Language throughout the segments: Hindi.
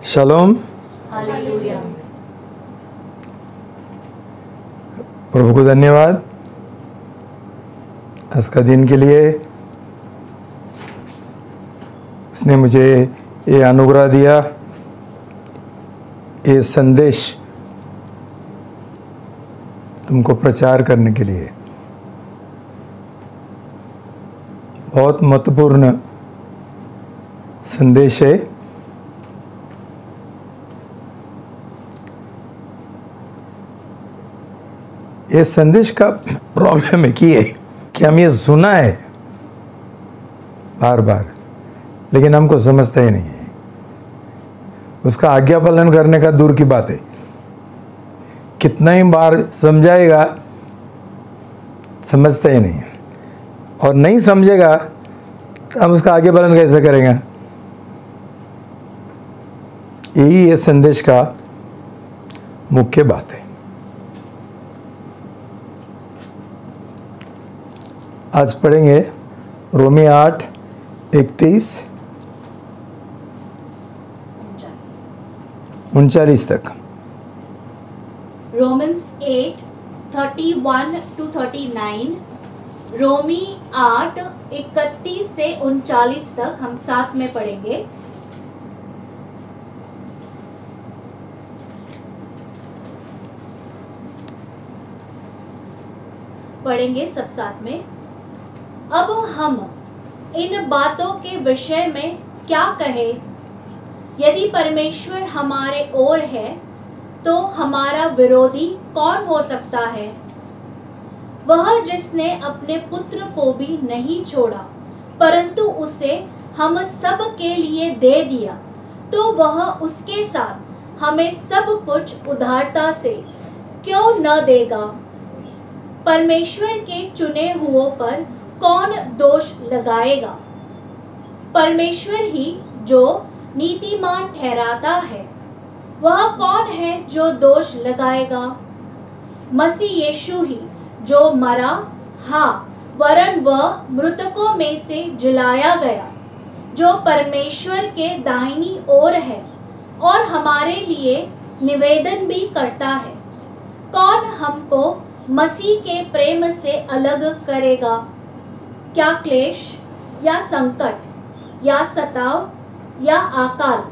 शालोम। हालेलुया। प्रभु को धन्यवाद आज का दिन के लिए। उसने मुझे ये अनुग्रह दिया, ये संदेश तुमको प्रचार करने के लिए। बहुत महत्वपूर्ण संदेश है। ये संदेश का प्रॉब्लम है कि हम ये सुना है बार बार, लेकिन हमको समझता ही नहीं है। उसका आज्ञा पालन करने का दूर की बात है, कितना ही बार समझाएगा समझता ही नहीं, और नहीं समझेगा हम उसका आज्ञा पालन कैसे करेंगे। यही ये संदेश का मुख्य बात है। आज पढ़ेंगे रोमी 8:31-39 तक। रोमन्स 8:31-39, रोमी 8:31 से 39 तक हम साथ में पढ़ेंगे। सब साथ में। अब हम इन बातों के विषय में क्या कहें? यदि परमेश्वर हमारे ओर है तो हमारा विरोधी कौन हो सकता है? वह जिसने अपने पुत्र को भी नहीं छोड़ा परंतु उसे हम सब के लिए दे दिया, तो वह उसके साथ हमें सब कुछ उदारता से क्यों न देगा? परमेश्वर के चुने हुओं पर कौन दोष लगाएगा? परमेश्वर ही जो नीतिमान ठहराता है, वह कौन है जो दोष लगाएगा? मसीह यीशु ही जो मरा, हाँ, वरन वह मृतकों में से जिलाया गया, जो परमेश्वर के दाहिनी ओर है और हमारे लिए निवेदन भी करता है। कौन हमको मसीह के प्रेम से अलग करेगा? क्या क्लेश या संकट या सताव या अकाल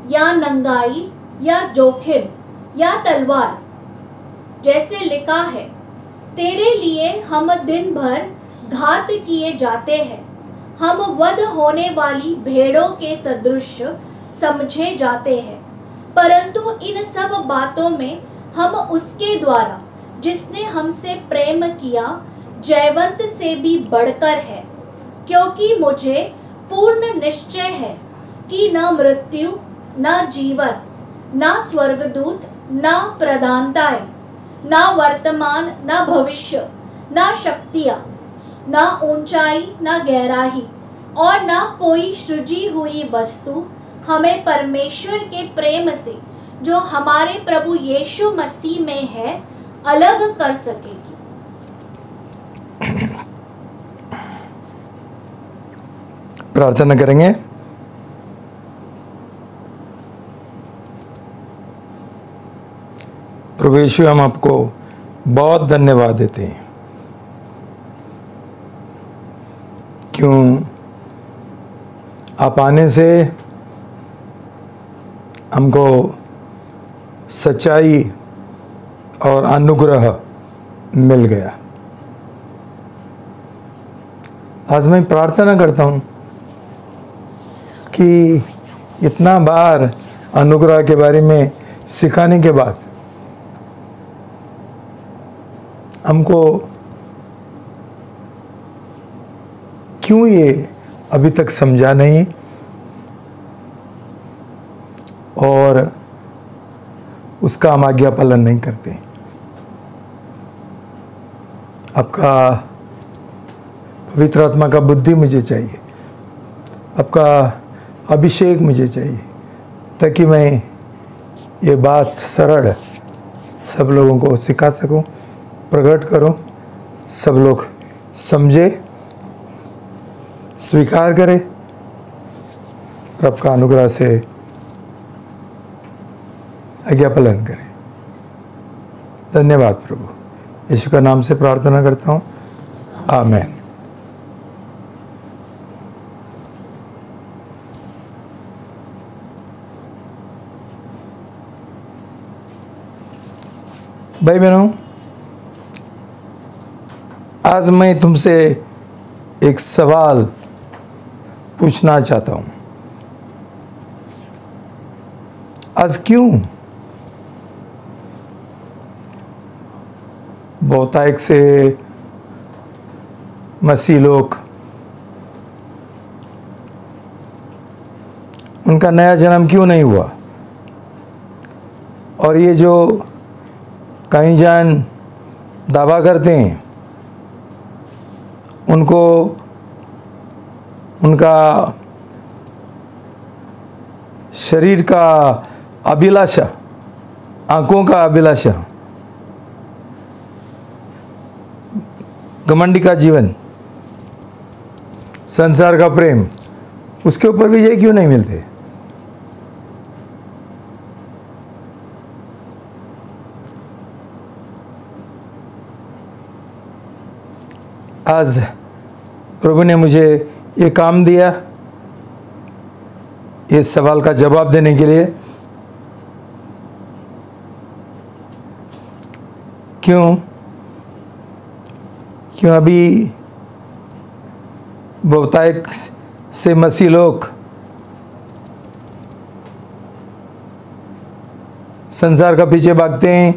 या नंगाई या जोखिम या तलवार? जैसे लिखा है, तेरे लिए हम दिन भर घात किए जाते हैं, हम वध होने वाली भेड़ों के सदृश समझे जाते हैं। परंतु इन सब बातों में हम उसके द्वारा जिसने हमसे प्रेम किया जयवंत से भी बढ़कर है, क्योंकि मुझे पूर्ण निश्चय है कि न मृत्यु न जीवन न स्वर्गदूत न प्रधानताएं न वर्तमान न भविष्य न शक्तियाँ न ऊंचाई न गहराई और न कोई सृजी हुई वस्तु हमें परमेश्वर के प्रेम से जो हमारे प्रभु यीशु मसीह में है अलग कर सकेगी। प्रार्थना करेंगे। प्रभु यीशु, हम आपको बहुत धन्यवाद देते हैं, क्यों आप आने से हमको सच्चाई और अनुग्रह मिल गया। आज मैं प्रार्थना करता हूँ कि इतना बार अनुग्रह के बारे में सिखाने के बाद हमको क्यों ये अभी तक समझा नहीं, और उसका हम आज्ञा पालन नहीं करते। आपका पवित्र आत्मा का बुद्धि मुझे चाहिए, आपका अभिषेक मुझे चाहिए, ताकि मैं ये बात सरल सब लोगों को सिखा सकूं, प्रकट करूं, सब लोग समझे, स्वीकार करें, और आपका अनुग्रह से आज्ञा पालन करें। धन्यवाद प्रभु, यीशु का नाम से प्रार्थना करता हूँ, आमीन। भाई बहनों, आज मैं तुमसे एक सवाल पूछना चाहता हूँ। आज क्यों बहुतायत से मसीह लोग उनका नया जन्म क्यों नहीं हुआ, और ये जो कई जन दावा करते हैं उनको उनका शरीर का अभिलाषा, आंखों का अभिलाषा, घमंडी का जीवन, संसार का प्रेम, उसके ऊपर विजय क्यों नहीं मिलते? आज प्रभु ने मुझे ये काम दिया इस सवाल का जवाब देने के लिए। क्यों अभी बहुतायत से मसीह लोग संसार का पीछे भागते हैं,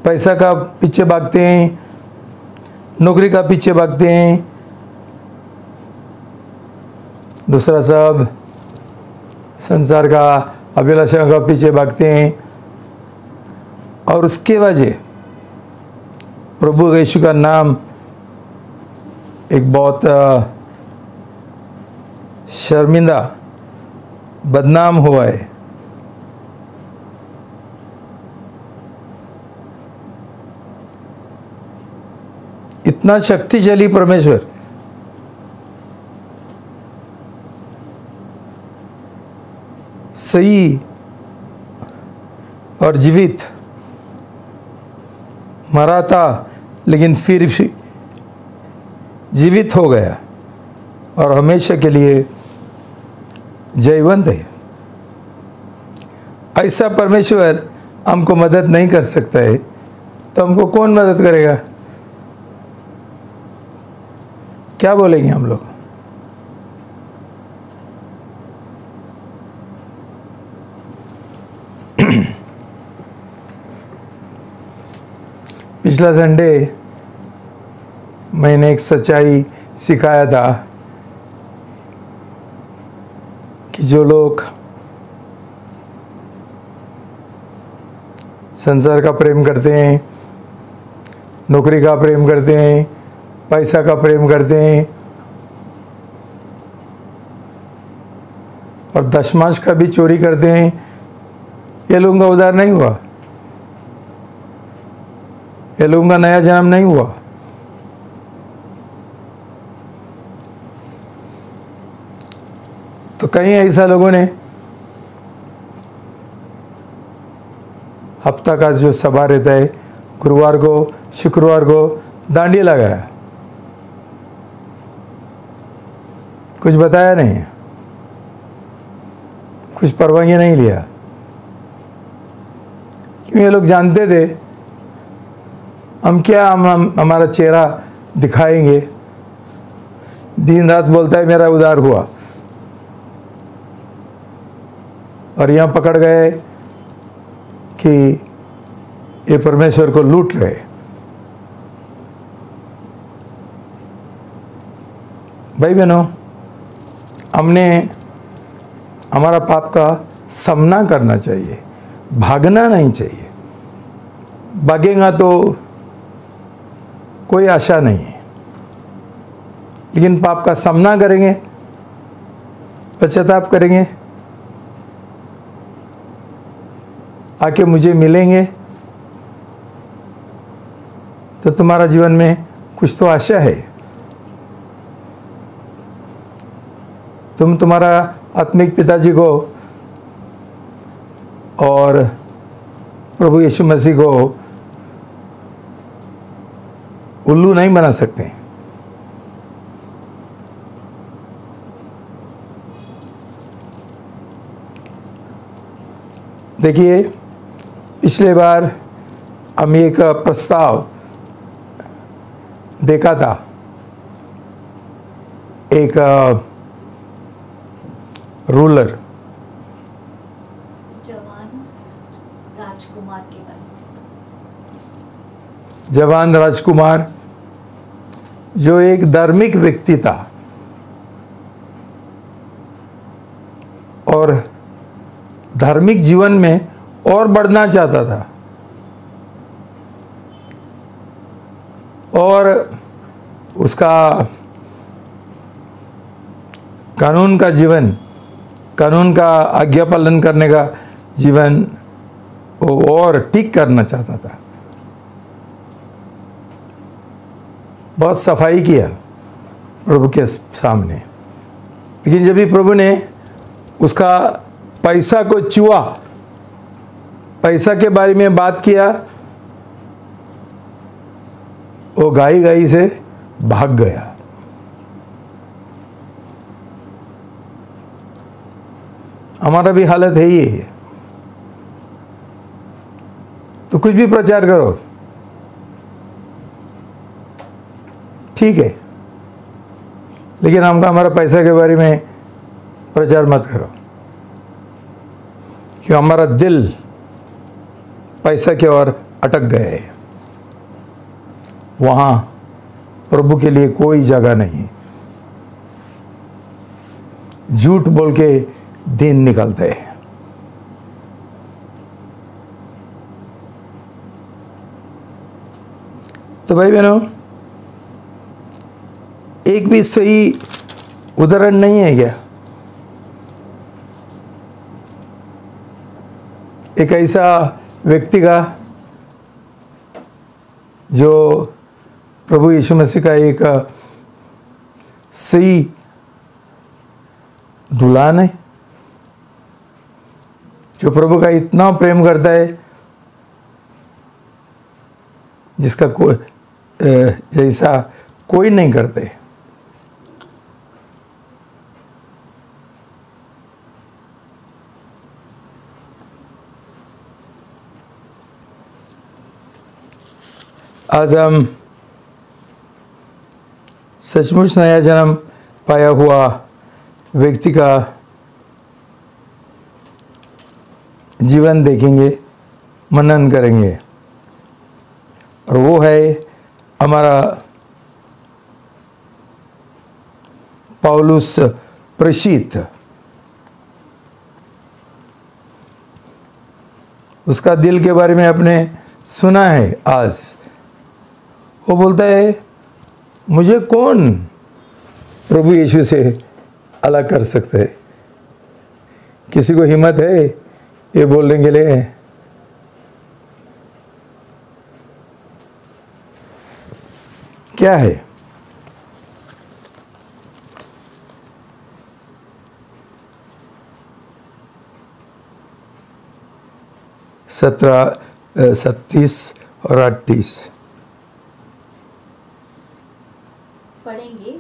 पैसा का पीछे भागते हैं, नौकरी का पीछे भागते हैं, दूसरा सब संसार का अभिलाषा का पीछे भागते हैं, और उसके वजह प्रभु यीशु का नाम एक बहुत शर्मिंदा, बदनाम हुआ है। इतना शक्तिशाली परमेश्वर सही और जीवित मरा था, लेकिन फिर भी जीवित हो गया और हमेशा के लिए जयवंत है। ऐसा परमेश्वर हमको मदद नहीं कर सकता है, तो हमको कौन मदद करेगा? क्या बोलेंगे हम लोग? पिछला संडे मैंने एक सच्चाई सिखाया था कि जो लोग संसार का प्रेम करते हैं, नौकरी का प्रेम करते हैं, पैसा का प्रेम करते हैं, और दशमांश का भी चोरी करते हैं, ये लोगों का उद्धार नहीं हुआ, ये लोगों का नया जन्म नहीं हुआ। तो कहीं ऐसा लोगों ने हफ्ता का जो सभा रहता है, गुरुवार को शुक्रवार को डांडिया लगाया, कुछ बताया नहीं, कुछ परवानगी नहीं लिया, क्यों? ये लोग जानते थे हम क्या हमारा चेहरा दिखाएंगे, दिन रात बोलता है मेरा उद्धार हुआ, और यहाँ पकड़ गए कि ये परमेश्वर को लूट रहे। भाई बहनों, हमने हमारा पाप का सामना करना चाहिए, भागना नहीं चाहिए। भागेगा तो कोई आशा नहीं है, लेकिन पाप का सामना करेंगे, पश्चाताप करेंगे, आके मुझे मिलेंगे, तो तुम्हारा जीवन में कुछ तो आशा है। तुम तुम्हारा आत्मिक पिताजी को और प्रभु यीशु मसीह को उल्लू नहीं बना सकते। देखिए, पिछले बार हम एक प्रस्ताव देखा था, एक रूलर जवान राजकुमार जो एक धार्मिक व्यक्ति था और धार्मिक जीवन में और बढ़ना चाहता था, और उसका कानून का जीवन, कानून का आज्ञा पालन करने का जीवन वो और ठीक करना चाहता था। बहुत सफाई किया प्रभु के सामने, लेकिन जब भी प्रभु ने उसका पैसा को छुआ, पैसा के बारे में बात किया, वो गाई गाई से भाग गया। हमारा भी हालत है ये। तो कुछ भी प्रचार करो, ठीक है, लेकिन हमका हमारा पैसा के बारे में प्रचार मत करो, क्यों हमारा दिल पैसा की ओर अटक गए है। वहाँ प्रभु के लिए कोई जगह नहीं। झूठ बोल के दिन निकलते हैं। तो भाई बहनों, एक भी सही उदाहरण नहीं है क्या? एक ऐसा व्यक्ति का जो प्रभु यीशु मसीह का एक सही दुल्हन है, जो प्रभु का इतना प्रेम करता है जिसका जैसा कोई नहीं करते। आज हम सचमुच नया जन्म पाया हुआ व्यक्ति का जीवन देखेंगे, मनन करेंगे, और वो है हमारा पौलुस प्रेषित। उसका दिल के बारे में आपने सुना है। आज वो बोलता है, मुझे कौन प्रभु यीशु से अलग कर सकते है? किसी को हिम्मत है ये बोलने के लिए? क्या है? सत्रह 37 और 38 पढ़ेंगे।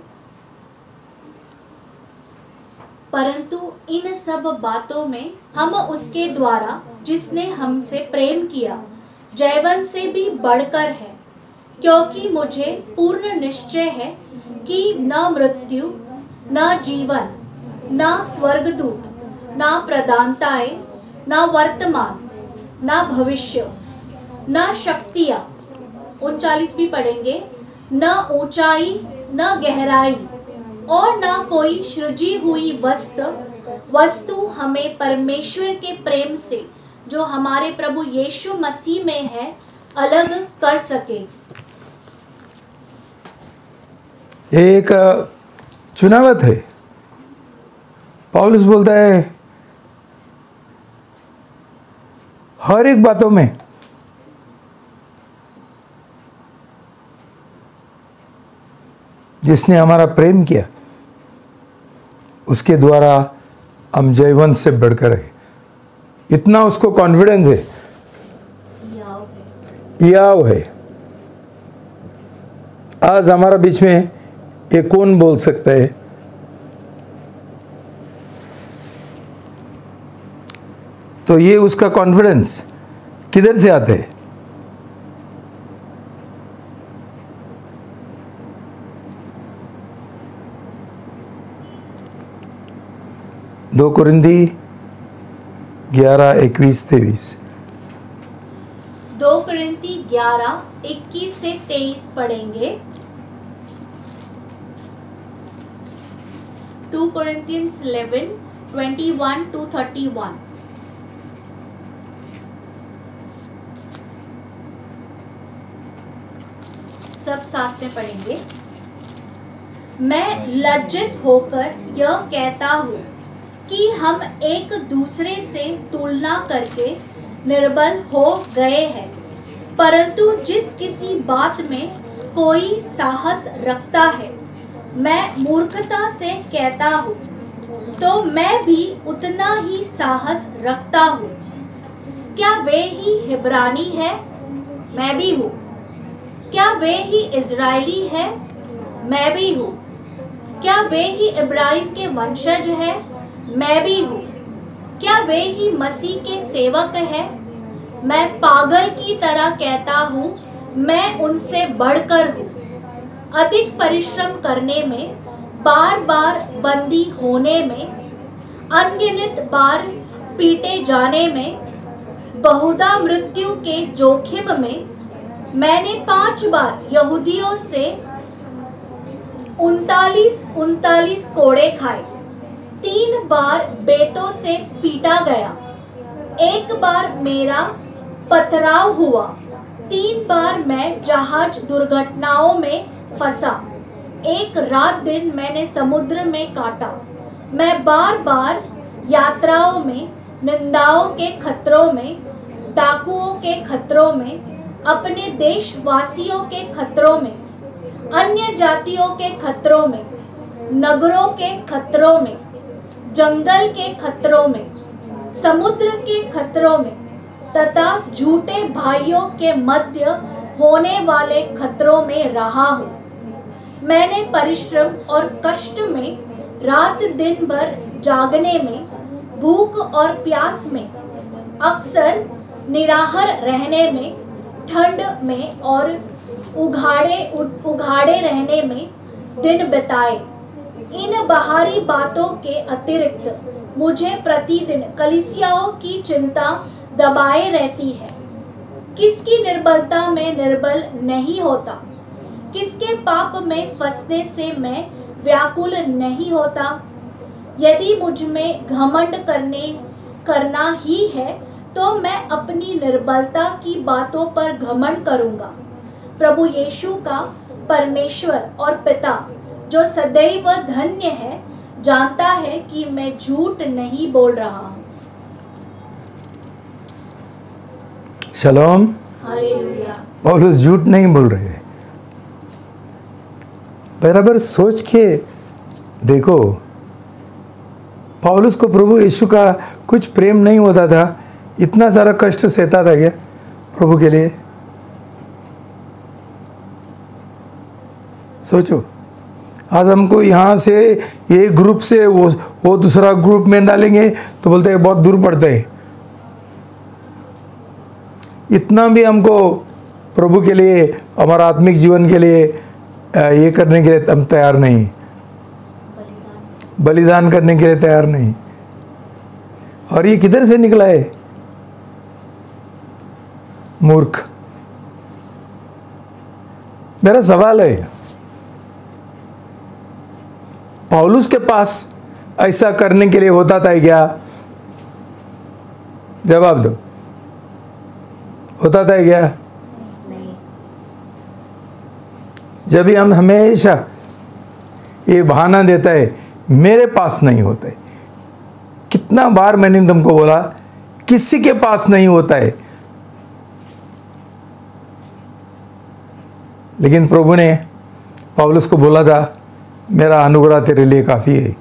परंतु इन सब बातों में हम उसके द्वारा जिसने हमसे प्रेम किया जयवंत से भी बढ़कर है, क्योंकि मुझे पूर्ण निश्चय है कि न मृत्यु, न जीवन, न स्वर्गदूत, न प्रधानताएं, न वर्तमान, न भविष्य, न शक्तियाँ, 39 भी पढ़ेंगे, न ऊंचाई, न गहराई और न कोई सृजी हुई वस्तु हमें परमेश्वर के प्रेम से जो हमारे प्रभु यीशु मसीह में है अलग कर सके। एक चुनावत है। पौलुस बोलता है हर एक बातों में जिसने हमारा प्रेम किया, उसके द्वारा हम जयवंत से बढ़कर है। इतना उसको कॉन्फिडेंस है। याव है। आज हमारा बीच में ये कौन बोल सकता है? तो ये उसका कॉन्फिडेंस किधर से आता है? 2 कुरिन्थी 11:21-23। 2 कुरिन्थी 11:21 से 23 पढ़ेंगे। 2 Corinthians 11:21-31। सब साथ में पढ़ेंगे। मैं लज्जित होकर यह कहता हूँ कि हम एक दूसरे से तुलना करके निर्बल हो गए हैं, परंतु जिस किसी बात में कोई साहस रखता है, मैं मूर्खता से कहता हूँ, तो मैं भी उतना ही साहस रखता हूँ। क्या वे ही हिब्रानी है? मैं भी हूँ। क्या वे ही इज़राइली है? मैं भी हूँ। क्या वे ही इब्राहिम के वंशज है? मैं भी हूँ। क्या वे ही मसीह के सेवक हैं? मैं पागल की तरह कहता हूँ, मैं उनसे बढ़कर हूँ। अधिक परिश्रम करने में, बार बार बंदी होने में, अनगिनत बार पीटे जाने में, बहुधा मृत्यु के जोखिम में, मैंने 5 बार यहूदियों से 39 कोड़े खाए, 3 बार बेटों से पीटा गया, 1 बार मेरा पथराव हुआ, 3 बार मैं जहाज दुर्घटनाओं में फंसा, 1 रात दिन मैंने समुद्र में काटा। मैं बार बार यात्राओं में, निंदाओं के खतरों में, डाकुओं के खतरों में, अपने देशवासियों के खतरों में, अन्य जातियों के खतरों में, नगरों के खतरों में, जंगल के खतरों में, समुद्र के खतरों में तथा झूठे भाइयों के मध्य होने वाले खतरों में रहा हूँ। मैंने परिश्रम और कष्ट में, रात दिन भर जागने में, भूख और प्यास में, अक्सर निराहार रहने में, ठंड में और उघाड़े रहने में दिन बिताए। इन बाहरी बातों के अतिरिक्त मुझे प्रतिदिन कलीसियाओं की चिंता दबाए रहती है। किसकी निर्बलता में निर्बल नहीं होता? किसके पाप में फंसने से मैं व्याकुल नहीं होता? यदि मुझ में घमंड करना ही है, तो मैं अपनी निर्बलता की बातों पर घमंड करूंगा। प्रभु यीशु का परमेश्वर और पिता, जो सदैव धन्य है, जानता है कि मैं झूठ नहीं बोल रहा हूँ। शलोम। हालेलुया। पौलुस झूठ नहीं बोल रहे हैं। बराबर सोच के देखो, पौलुस को प्रभु यीशु का कुछ प्रेम नहीं होता था? इतना सारा कष्ट सहता था क्या प्रभु के लिए? सोचो, आज हमको यहाँ से एक ग्रुप से वो दूसरा ग्रुप में डालेंगे तो बोलते हैं बहुत दूर पड़ता है। इतना भी हमको प्रभु के लिए, हमारा आत्मिक जीवन के लिए ये करने के लिए हम तैयार नहीं, बलिदान करने के लिए तैयार नहीं। और ये किधर से निकला है? मूर्ख। मेरा सवाल है, पौलुस के पास ऐसा करने के लिए होता था क्या? जवाब दो, होता था क्या? नहीं। जब भी हम हमेशा ये बहाना देता है, मेरे पास नहीं होता है। कितना बार मैंने तुमको बोला, किसी के पास नहीं होता है। लेकिन प्रभु ने पौलुस को बोला था, मेरा अनुग्रह तेरे लिए काफ़ी है।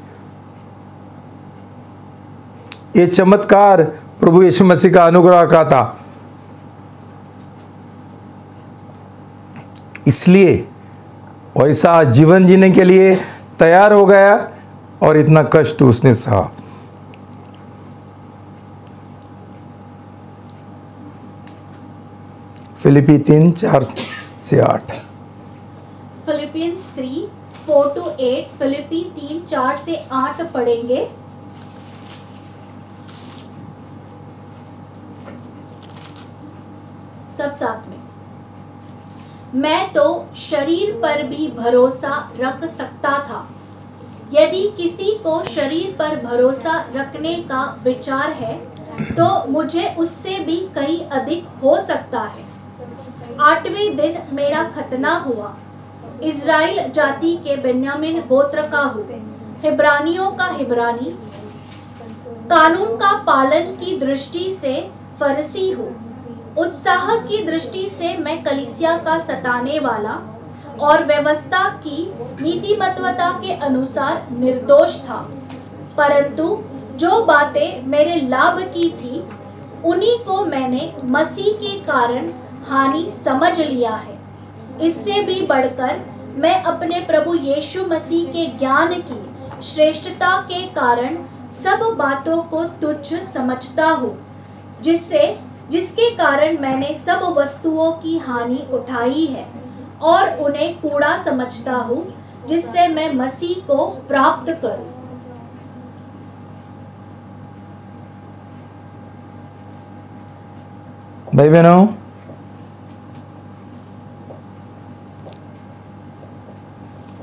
ये चमत्कार प्रभु यीशु मसीह का अनुग्रह का था। इसलिए वैसा जीवन जीने के लिए तैयार हो गया और इतना कष्ट उसने सहा। फिलिपी 3:4-8। फिलिपियंस 3:4-8, फिलिपी 3:4-8 पढ़ेंगे। सब साथ में। मैं तो शरीर पर भी भरोसा रख सकता था। यदि किसी को शरीर पर भरोसा रखने का विचार है तो मुझे उससे भी कहीं अधिक हो सकता है। 8वें दिन मेरा खतना हुआ। इज़राइल जाति के बेन्यामीन गोत्र का हूँ, हिब्रानियों का हिब्रानी, कानून का पालन की दृष्टि से फरीसी हूँ, उत्साह की दृष्टि से मैं कलीसिया का सताने वाला और व्यवस्था की नीतिमत्वता के अनुसार निर्दोष था। परंतु जो बातें मेरे लाभ की थी उन्हीं को मैंने मसीह के कारण हानि समझ लिया है। इससे भी बढ़कर मैं अपने प्रभु यीशु मसीह के ज्ञान की श्रेष्ठता के कारण सब बातों को तुच्छ समझता हूँ, जिसके कारण मैंने सब वस्तुओं की हानि उठाई है और उन्हें कूड़ा समझता हूँ, जिससे मैं मसीह को प्राप्त करूँ। भाई बहनों,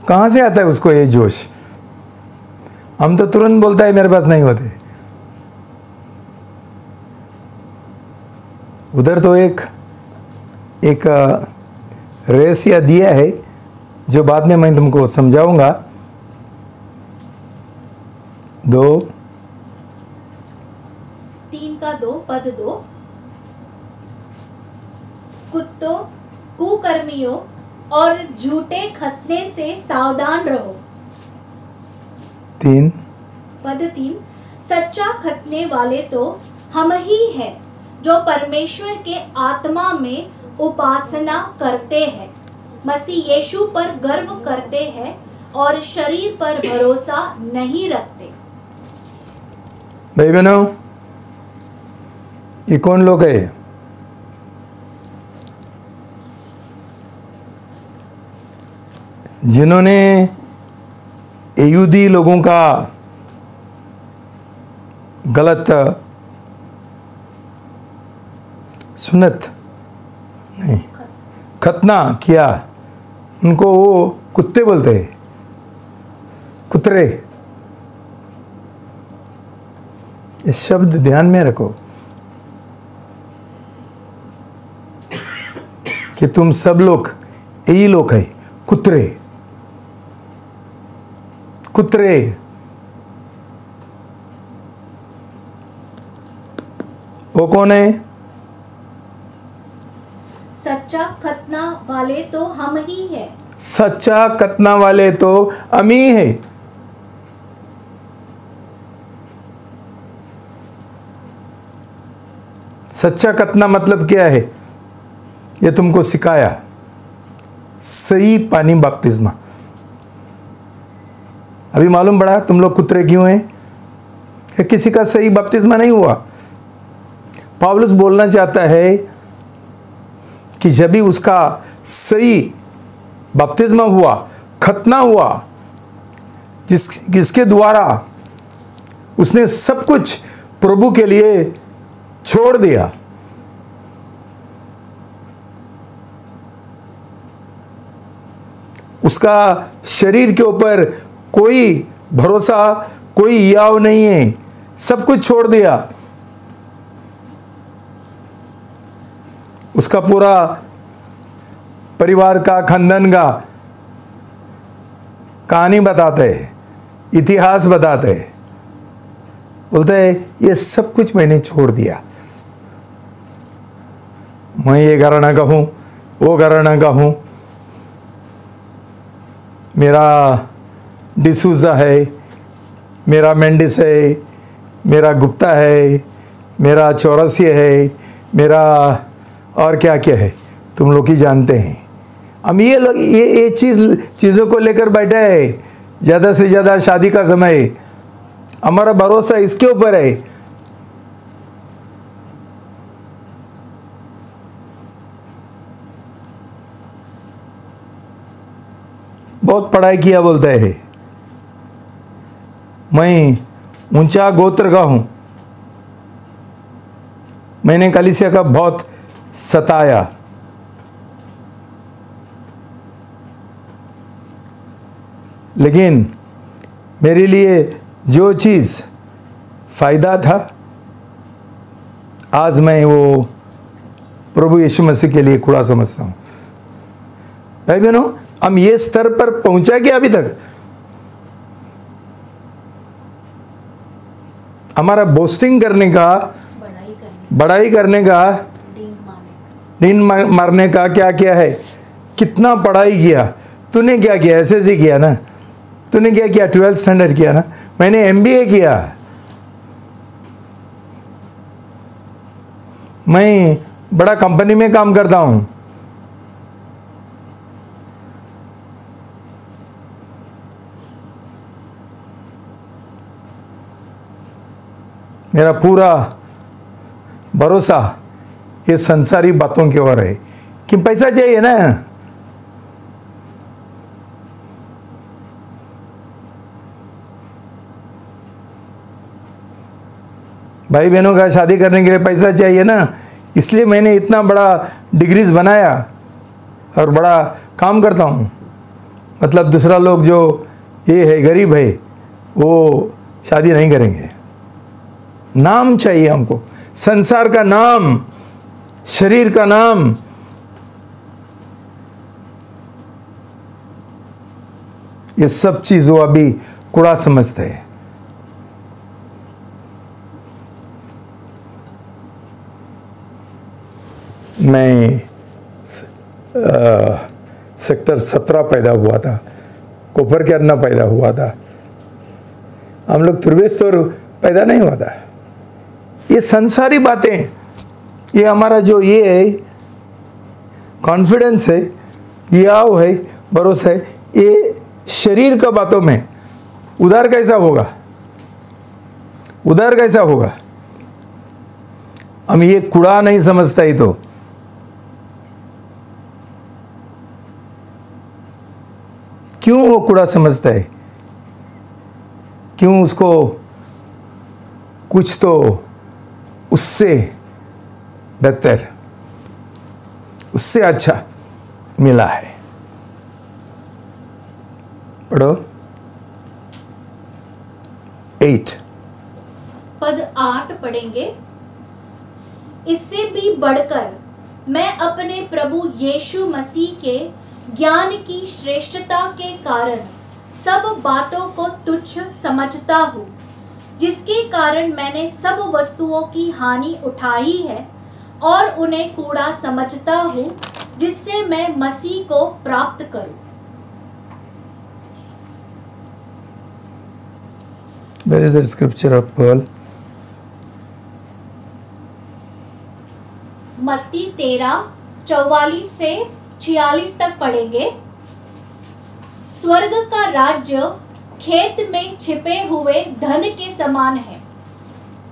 कहाँ से आता है उसको ये जोश? हम तो तुरंत बोलता है मेरे पास नहीं होते। उधर तो एक रहस्य दिया है जो बाद में मैं तुमको समझाऊंगा। 3:2 पद 2। कुत्तों, कुकर्मियों और झूठे खतने से सावधान रहो। 3 पद 3। सच्चा खतने वाले तो हम ही हैं जो परमेश्वर के आत्मा में उपासना करते हैं, मसीह यीशु पर गर्व करते हैं और शरीर पर भरोसा नहीं रखते। भाई बहनों, ये कौन लोग है? जिन्होंने यहूदी लोगों का गलत सुन्नत नहीं खतना किया, उनको वो कुत्ते बोलते हैं, कुतरे। ये शब्द ध्यान में रखो कि तुम सब लोग यही लोग हैं, कुतरे। कुतरे वो कौन है? सच्चा खतना वाले तो हम ही हैं। सच्चा खतना वाले तो हम ही है। सच्चा खतना मतलब क्या है? ये तुमको सिखाया, सही पानी बपतिस्मा। अभी मालूम पड़ा तुम लोग कुतरे क्यों हैं? कि किसी का सही बपतिस्मा नहीं हुआ। पौलुस बोलना चाहता है कि जब भी उसका सही बपतिस्मा हुआ, खतना हुआ, जिसके द्वारा उसने सब कुछ प्रभु के लिए छोड़ दिया, उसका शरीर के ऊपर कोई भरोसा, कोई याव नहीं है, सब कुछ छोड़ दिया। उसका पूरा परिवार का, खानदान का कहानी बताते हैं, इतिहास बताते हैं, बोलते हैं ये सब कुछ मैंने छोड़ दिया। मैं ये घराना का हूँ, वो घराना का हूँ, मेरा डिसूजा है, मेरा मेंडिस है, मेरा गुप्ता है, मेरा चौरसिया है, मेरा और क्या क्या है, तुम लोग ही जानते हैं। हम ये लोग ये चीज़ों को लेकर बैठे हैं। ज़्यादा से ज़्यादा शादी का समय है, हमारा भरोसा इसके ऊपर है। बहुत पढ़ाई किया बोलता है, मैं ऊंचा गोत्र का हूं, मैंने कलीसिया का बहुत सताया। लेकिन मेरे लिए जो चीज़ फ़ायदा था, आज मैं वो प्रभु यीशु मसीह के लिए कूड़ा समझता हूँ। भाई बहनों, हम ये स्तर पर पहुंचा क्या अभी तक? हमारा बोस्टिंग करने का, बड़ाई करने का, नींद मारने का क्या क्या है? कितना पढ़ाई किया तूने? क्या किया? एसएससी किया ना? तूने क्या किया? 12th स्टैंडर्ड किया ना? मैंने एमबीए किया। मैं बड़ा कंपनी में काम करता हूं। मेरा पूरा भरोसा ये संसारी बातों की ओर है कि पैसा चाहिए ना। भाई बहनों का शादी करने के लिए पैसा चाहिए ना, इसलिए मैंने इतना बड़ा डिग्रीज बनाया और बड़ा काम करता हूँ। मतलब दूसरा लोग जो ये है गरीब है वो शादी नहीं करेंगे। नाम चाहिए हमको, संसार का नाम, शरीर का नाम। ये सब चीज वो अभी कूड़ा समझते हैं। मैं सेक्टर 17 पैदा हुआ था, कोपर के अन्ना पैदा हुआ था। हम लोग तुर्वेश्वर पैदा नहीं हुआ था। ये संसारी बातें, ये हमारा जो ये है कॉन्फिडेंस है, ये आओ है, भरोसा है, ये शरीर का बातों में उधार कैसा होगा? उधार कैसा होगा? हम ये कूड़ा नहीं समझता ही तो। क्यों वो कूड़ा समझता है? क्यों उसको कुछ तो उससे बेहतर, उससे अच्छा मिला है? पढ़ो 8 पद 8 पढ़ेंगे। इससे भी बढ़कर मैं अपने प्रभु यीशु मसीह के ज्ञान की श्रेष्ठता के कारण सब बातों को तुच्छ समझता हूँ, जिसके कारण मैंने सब वस्तुओं की हानि उठाई है और उन्हें कूड़ा समझता हूँ, जिससे मैं मसीह को प्राप्त करूँ। Where is the scripture of Paul? मत्ती 13:44 से 46 तक पढ़ेंगे। स्वर्ग का राज्य खेत में छिपे हुए धन के समान है,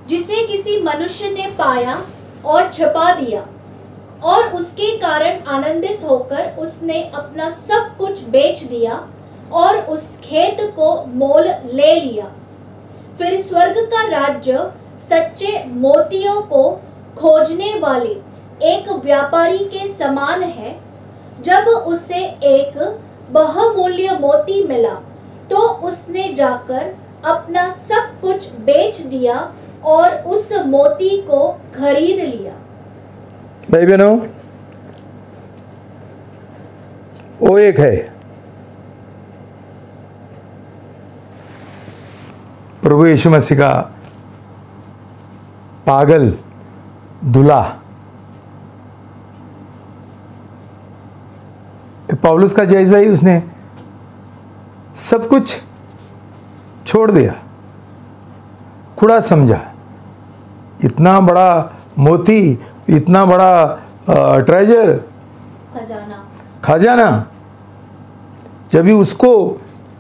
जिसे किसी मनुष्य ने पाया और छिपा दिया, और उसके कारण आनंदित होकर उसने अपना सब कुछ बेच दिया और उस खेत को मोल ले लिया। फिर स्वर्ग का राज्य सच्चे मोतियों को खोजने वाले एक व्यापारी के समान है। जब उसे एक बहुमूल्य मोती मिला तो उसने जाकर अपना सब कुछ बेच दिया और उस मोती को खरीद लिया। भाई बहनों, वो एक है प्रभु यीशु मसीह का पागल दूल्हा, पौलुस का जैसा ही उसने सब कुछ छोड़ दिया, खुड़ा समझा। इतना बड़ा मोती, इतना बड़ा ट्रेजर, खजाना, जब भी उसको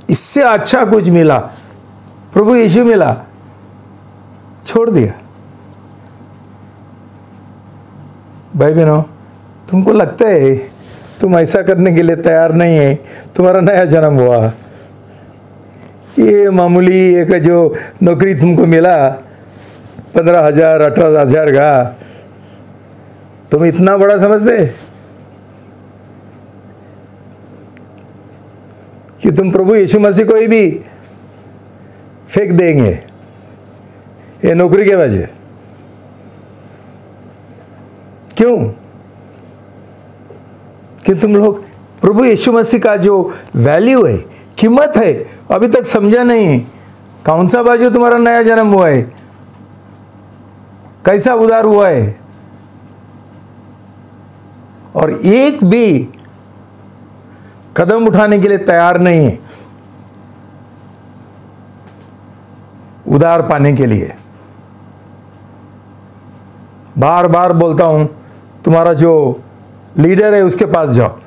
इससे अच्छा कुछ मिला, प्रभु यीशु मिला, छोड़ दिया। भाई बहनों, तुमको लगता है तुम ऐसा करने के लिए तैयार नहीं है? तुम्हारा नया जन्म हुआ, ये मामूली एक जो नौकरी तुमको मिला 15,000 18,000 का, तुम इतना बड़ा समझते कि तुम प्रभु यीशु मसीह को ही भी फेंक देंगे ये नौकरी के वजह? क्यों? कि तुम लोग प्रभु यीशु मसीह का जो वैल्यू है, कीमत है, अभी तक समझा नहीं है। कौन सा बाजू तुम्हारा नया जन्म हुआ है, कैसा उद्धार हुआ है, और एक भी कदम उठाने के लिए तैयार नहीं है उद्धार पाने के लिए। बार बार बोलता हूं, तुम्हारा जो लीडर है उसके पास जाओ।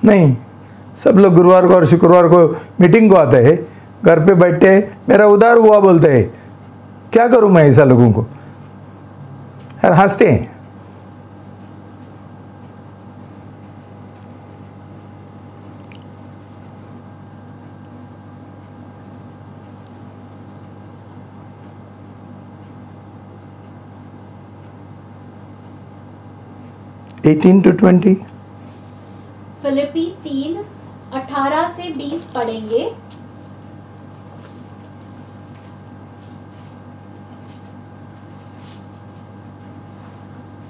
नहीं, सब लोग गुरुवार को और शुक्रवार को मीटिंग को आते हैं, घर पे बैठते हैं, मेरा उद्धार हुआ बोलते हैं। क्या करूं मैं ऐसा लोगों को? यार हंसते हैं। (18 to 20) फिलिपी 3 18 से 20 पढ़ेंगे।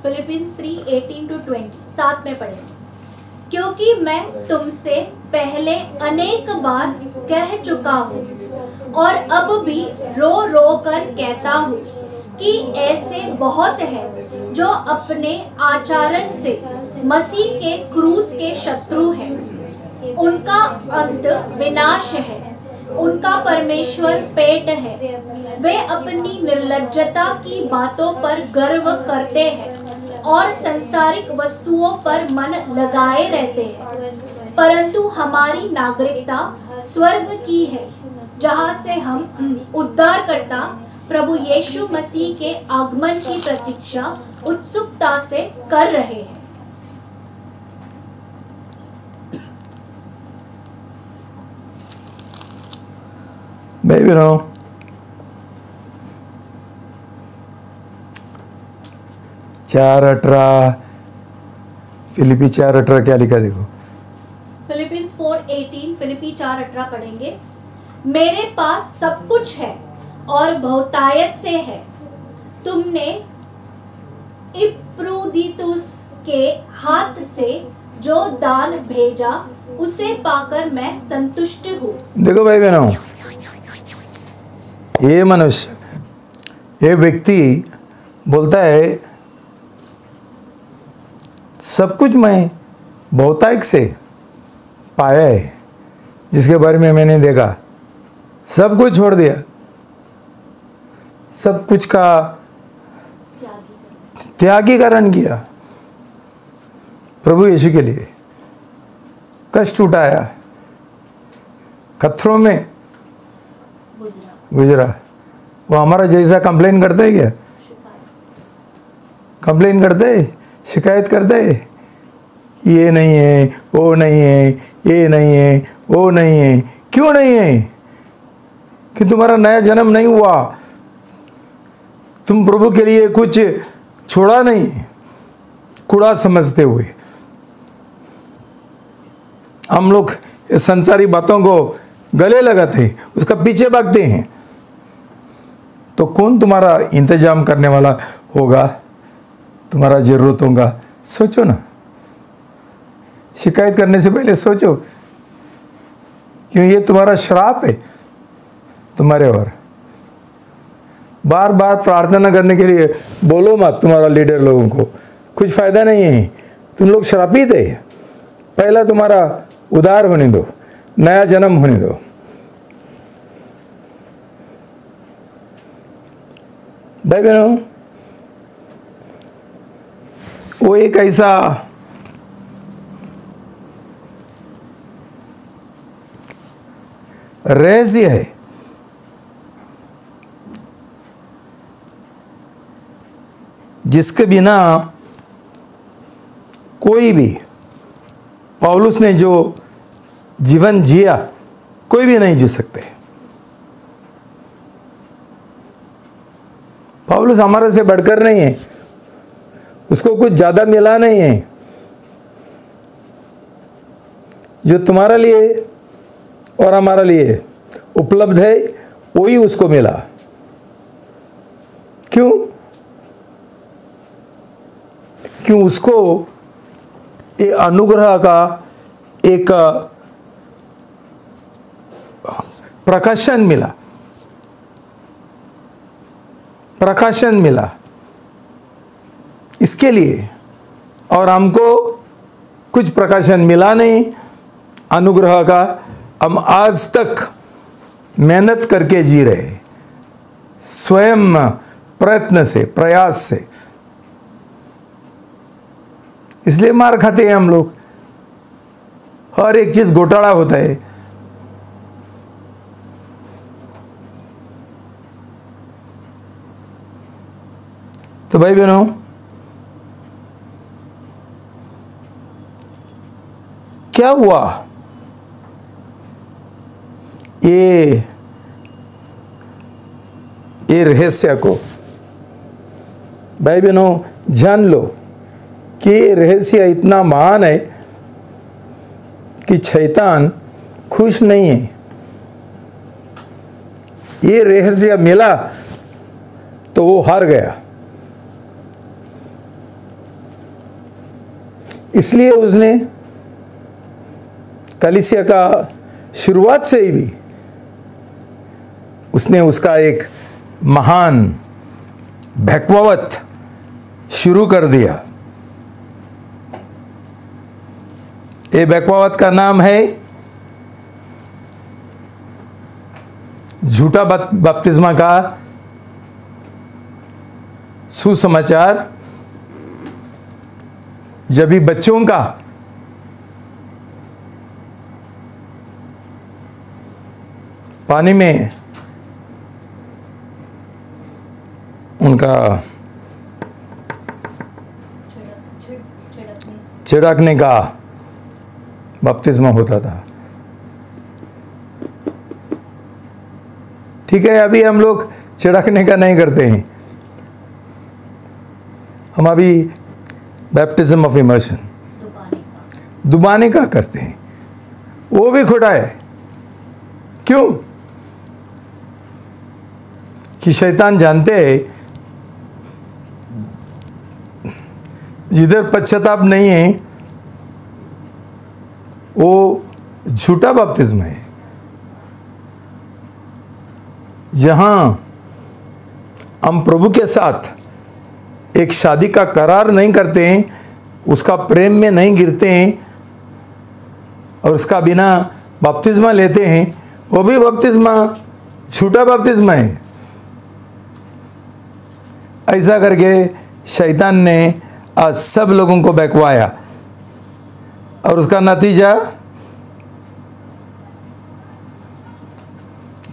फिलिपियंस 3 18 to 20 साथ में पढ़ेंगे। क्योंकि मैं तुमसे पहले अनेक बार कह चुका हूँ और अब भी रो रो कर कहता हूँ कि ऐसे बहुत हैं जो अपने आचरण से मसीह के क्रूस के शत्रु हैं। उनका अंत विनाश है, उनका परमेश्वर पेट है। वे अपनी निर्लज्जता की बातों पर गर्व करते हैं और संसारिक वस्तुओं पर मन लगाए रहते हैं, परंतु हमारी नागरिकता स्वर्ग की है, जहाँ से हम उद्धारकर्ता प्रभु यीशु मसीह के आगमन की प्रतीक्षा उत्सुकता से कर रहे हैं। मैं भी रहा हूं, 4:18 फिलिपी 4:18 क्या लिखा देखो। फिलिपियंस 4:18 फिलिपी 4:18 पढ़ेंगे। मेरे पास सब कुछ है और बहुतायत से है। तुमने इप्रुदितुस के हाथ से जो दान भेजा उसे पाकर मैं संतुष्ट हूँ। देखो भाई बहनों, ये मनुष्य, ये व्यक्ति बोलता है सब कुछ मैं बहुतायत से पाया है, जिसके बारे में मैंने देखा, सब कुछ छोड़ दिया, सब कुछ का त्यागीकरण किया प्रभु यीशु के लिए, कष्ट उठाया, पत्थरों में गुजरा। वो हमारा जैसा कंप्लेन करते है क्या? कंप्लेन करते, शिकायत करते, ये नहीं है, वो नहीं है, ये नहीं है, वो नहीं है। क्यों नहीं है? कि तुम्हारा नया जन्म नहीं हुआ, तुम प्रभु के लिए कुछ छोड़ा नहीं, कूड़ा समझते हुए हम लोग संसारी बातों को गले लगाते हैं, उसका पीछे भागते हैं। तो कौन तुम्हारा इंतजाम करने वाला होगा तुम्हारा जरूरतों का? सोचो ना, शिकायत करने से पहले सोचो, क्यों ये तुम्हारा श्राप है तुम्हारे ओर। बार बार प्रार्थना करने के लिए बोलो मत तुम्हारा लीडर लोगों को, कुछ फायदा नहीं है, तुम लोग श्रापित है। पहला तुम्हारा उद्धार होने दो, नया जन्म होने दो, भाई बहनों, वो एक ऐसा रहस्य है जिसके बिना कोई भी, पौलुस ने जो जीवन जिया कोई भी नहीं जी सकते। पौलुस हमारे से बढ़कर नहीं है, उसको कुछ ज़्यादा मिला नहीं है। जो तुम्हारे लिए और हमारे लिए उपलब्ध है वही उसको मिला। क्यों? क्यों? उसको ये अनुग्रह का एक प्रकाशन मिला, प्रकाशन मिला इसके लिए। और हमको कुछ प्रकाशन मिला नहीं अनुग्रह का, हम आज तक मेहनत करके जी रहे, स्वयं प्रयत्न से, प्रयास से। इसलिए मार खाते हैं हम लोग। हर एक चीज घोटाला होता है। तो भाई बहनों, क्या हुआ? ये रहस्य को भाई बहनों जान लो कि ये रहस्य इतना महान है कि शैतान खुश नहीं है। ये रहस्य मिला तो वो हार गया। इसलिए उसने कलीसिया का शुरुआत से ही भी उसने उसका एक महान बकवावत शुरू कर दिया। ये बकवावत का नाम है झूठा बपतिस्मा का सुसमाचार। जब भी बच्चों का पानी में उनका छिड़कने का बपतिस्मा होता था। ठीक है, अभी हम लोग छिड़कने का नहीं करते हैं, हम अभी बैप्टिज्म ऑफ इमर्शन दुबाने का करते हैं। वो भी खोटा है। क्यों? कि शैतान जानते हैं जिधर पश्चाताप नहीं है वो झूठा बपतिस्मा है। जहां हम प्रभु के साथ एक शादी का करार नहीं करते हैं, उसका प्रेम में नहीं गिरते हैं और उसका बिना बपतिस्मा लेते हैं, वो भी बपतिस्मा झूठा बपतिस्मा है। ऐसा करके शैतान ने आज सब लोगों को बहकवाया और उसका नतीजा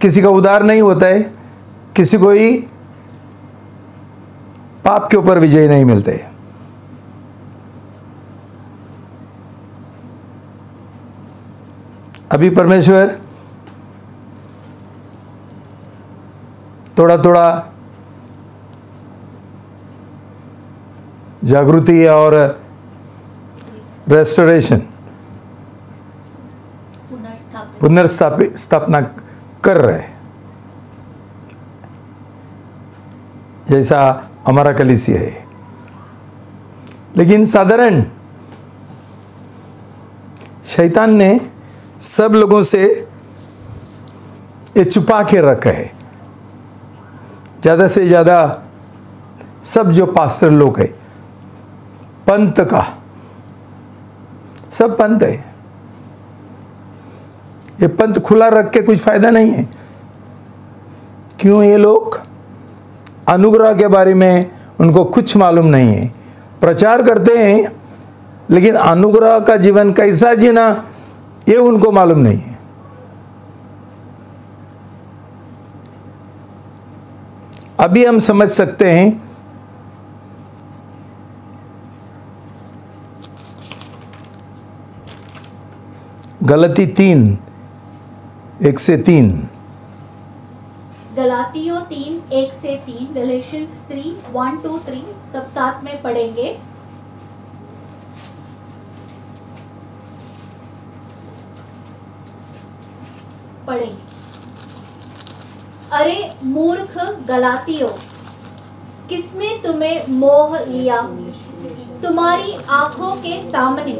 किसी का उद्धार नहीं होता है, किसी को ही पाप के ऊपर विजय नहीं मिलते। अभी परमेश्वर थोड़ा थोड़ा जागृति और रेस्टोरेशन पुनर्स्थापना कर रहे हैं, जैसा हमारा कलीसिया है। लेकिन साधारण शैतान ने सब लोगों से ये छुपा के रखा है। ज़्यादा से ज़्यादा सब जो पास्टर लोग है, पंथ का सब पंथ है, ये पंथ खुला रख के कुछ फायदा नहीं है। क्यों? ये लोग अनुग्रह के बारे में उनको कुछ मालूम नहीं है। प्रचार करते हैं लेकिन अनुग्रह का जीवन कैसा जीना ये उनको मालूम नहीं है। अभी हम समझ सकते हैं गलती 3:1-3। गलातियों 3:1-3, गलेशियंस 3:1-3 सब साथ में पढ़ेंगे। अरे मूर्ख गलातियों, किसने तुम्हें मोह लिया? तुम्हारी आंखों के सामने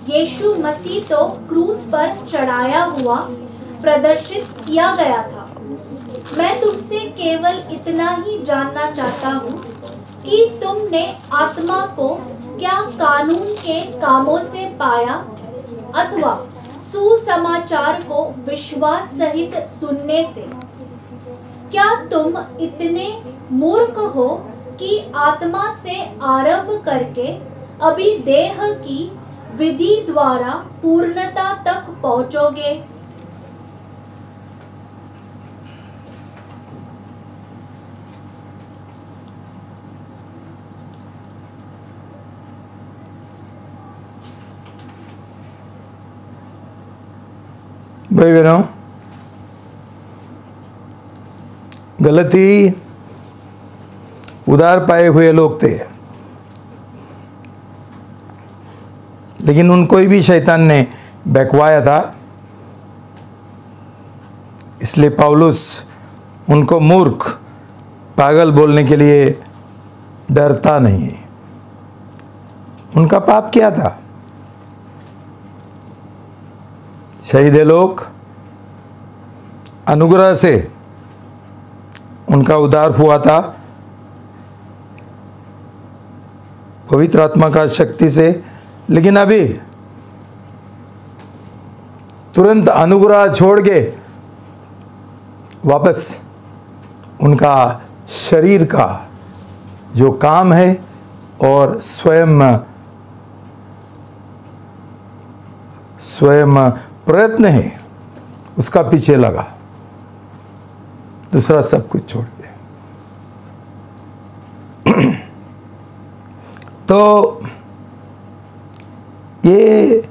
यीशु मसीह तो क्रूस पर चढ़ाया हुआ प्रदर्शित किया गया था। मैं तुमसे केवल इतना ही जानना चाहता हूँ कि तुमने आत्मा को क्या कानून के कामों से पाया अथवा सुसमाचार को विश्वास सहित सुनने से? क्या तुम इतने मूर्ख हो कि आत्मा से आरंभ करके अभी देह की विधि द्वारा पूर्णता तक पहुंचोगे? भाई बहनों, गलती उधार पाए हुए लोग थे, लेकिन उनको भी शैतान ने बहकवाया था। इसलिए पौलुस उनको मूर्ख, पागल बोलने के लिए डरता नहीं है। उनका पाप क्या था? शहीद लोग अनुग्रह से उनका उद्धार हुआ था, पवित्र आत्मा का शक्ति से। लेकिन अभी तुरंत अनुग्रह छोड़ के वापस उनका शरीर का जो काम है और स्वयं प्रयत्न है उसका पीछे लगा, दूसरा सब कुछ छोड़ दिया। तो ये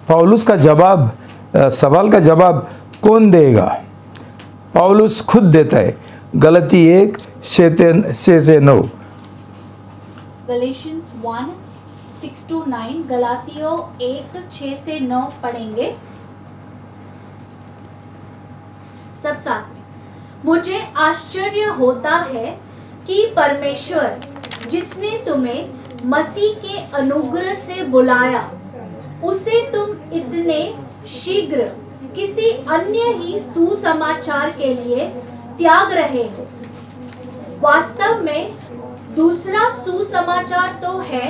पौलुस का जवाब, सवाल का जवाब कौन देगा? पौलुस खुद देता है। गलती 1:6-9। गलेशियंस 1:6-9, गलातियों 1:6-9 पढ़ेंगे सब साथ में। मुझे आश्चर्य होता है कि परमेश्वर जिसने तुम्हें मसीह के अनुग्रह से बुलाया, उसे तुम इतने शीघ्र किसी अन्य ही सुसमाचार के लिए त्याग रहे हो। वास्तव में दूसरा सुसमाचार तो है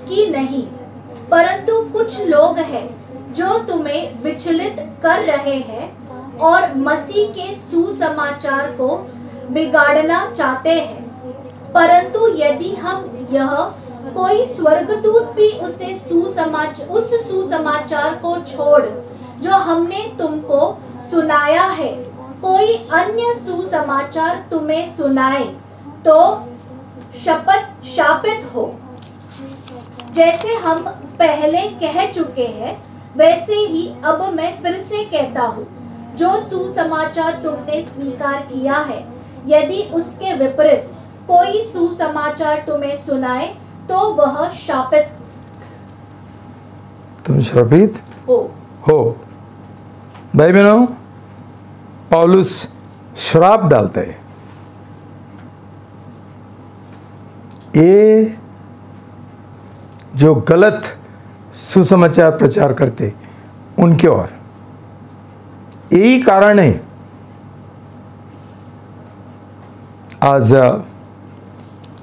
कि नहीं, परंतु कुछ लोग हैं जो तुम्हें विचलित कर रहे हैं और मसीह के सुसमाचार को बिगाड़ना चाहते हैं। परंतु यदि हम यह कोई स्वर्गदूत भी उस सुसमाचार को छोड़ जो हमने तुमको सुनाया है, कोई अन्य सुसमाचार तुम्हें सुनाए तो शापित हो। जैसे हम पहले कह चुके हैं, वैसे ही अब मैं फिर से कहता हूँ, जो सुसमाचार तुमने स्वीकार किया है, यदि उसके विपरीत कोई सुसमाचार तुम्हें सुनाए तो वह शापित। तुम श्रापित हो। भाई बहनों, पौलुस श्राप डालते हैं। ये जो गलत सुसमाचार प्रचार करते उनके और यही कारण है आज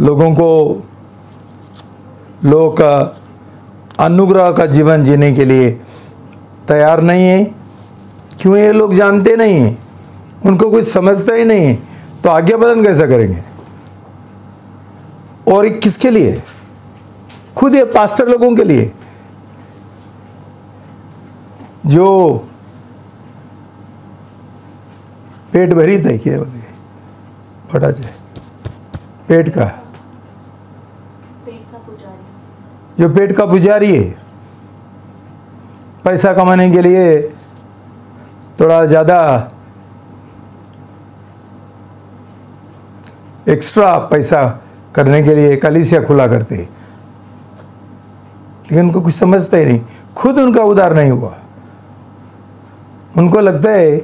लोगों का अनुग्रह का जीवन जीने के लिए तैयार नहीं है। क्यों? ये लोग जानते नहीं हैं, उनको कुछ समझता ही नहीं है, तो आज्ञा पालन कैसा करेंगे? और ये किसके लिए? खुद ये पास्टर लोगों के लिए जो पेट भरी थे क्या बड़ा जाए पेट का पुजारी, जो पेट का पुजारी है, पैसा कमाने के लिए थोड़ा ज़्यादा एक्स्ट्रा पैसा करने के लिए कलीसिया खुला करते, लेकिन उनको कुछ समझता ही नहीं, खुद उनका उद्धार नहीं हुआ। उनको लगता है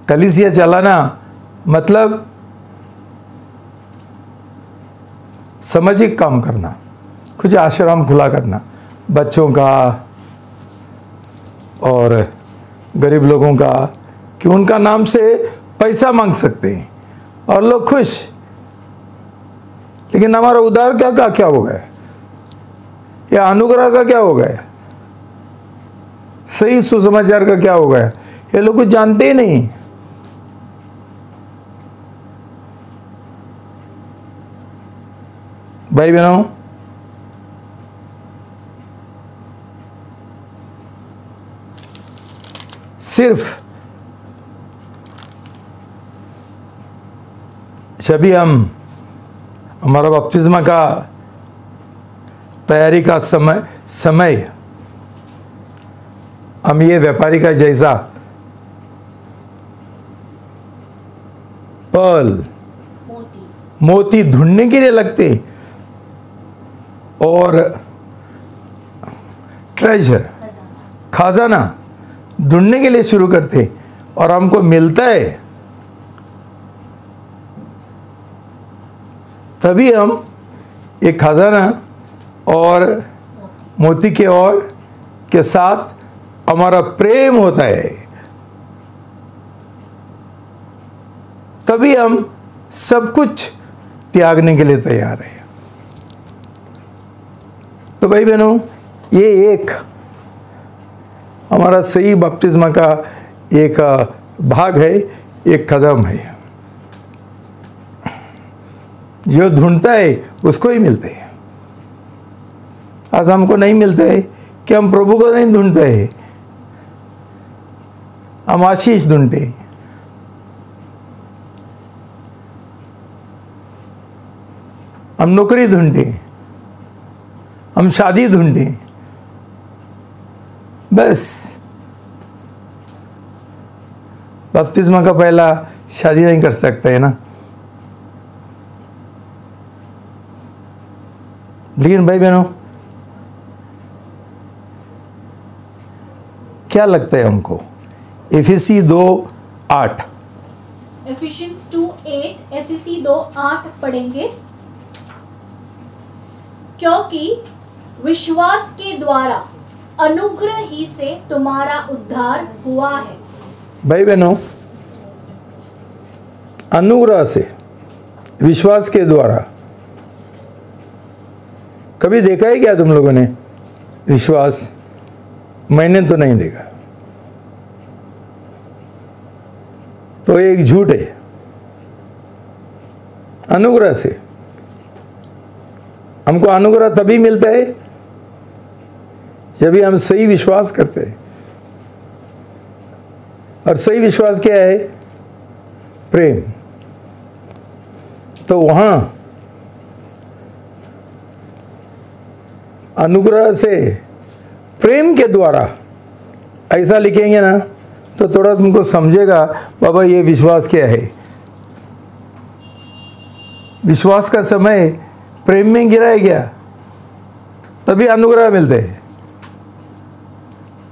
कलीसिया चलाना मतलब सामाजिक काम करना, कुछ आश्रम खुला करना बच्चों का और गरीब लोगों का, कि उनका नाम से पैसा मांग सकते हैं और लोग खुश। लेकिन हमारा उद्धार क्या हो गया, या अनुग्रह का क्या हो गया, सही सुसमाचार का क्या हो गया, ये लोग कुछ जानते ही नहीं। भाई बहनों, सिर्फ जब हमारा बपतिस्मा का तैयारी का समय हम ये व्यापारी का जैसा पर्ल मोती ढूंढने के लिए लगते और ट्रेजर खजाना ढूंढने के लिए शुरू करते और हमको मिलता है, तभी हम एक खजाना और मोती के साथ हमारा प्रेम होता है, तभी हम सब कुछ त्यागने के लिए तैयार है। तो भाई बहनों, ये एक हमारा सही बपतिस्मा का एक भाग है, एक कदम है। जो ढूंढता है उसको ही मिलते हैं। आज हमको नहीं मिलता है कि हम प्रभु को नहीं ढूंढते हैं, हम आशीष ढूंढते हैं। हम नौकरी ढूंढते हैं, हम शादी ढूंढते हैं, बस बपतिस्मा का पहला शादी नहीं कर सकते है ना। लेकिन भाई बहनों, क्या लगता है हमको? एफिसी 2:8 एफिशियंस 2:8 एफिसी 2:8 पढ़ेंगे। क्योंकि विश्वास के द्वारा अनुग्रह ही से तुम्हारा उद्धार हुआ है। भाई बहनों, अनुग्रह से, विश्वास के द्वारा। कभी देखा है क्या तुम लोगों ने विश्वास? मैंने तो नहीं देखा। तो एक झूठ है। अनुग्रह से हमको अनुग्रह तभी मिलता है जब भी हम सही विश्वास करते हैं। और सही विश्वास क्या है? प्रेम। तो वहां अनुग्रह से प्रेम के द्वारा ऐसा लिखेंगे ना, तो थोड़ा तुमको समझेगा बाबा ये विश्वास क्या है। विश्वास का समय प्रेम में गिराया गया, तभी अनुग्रह मिलते हैं।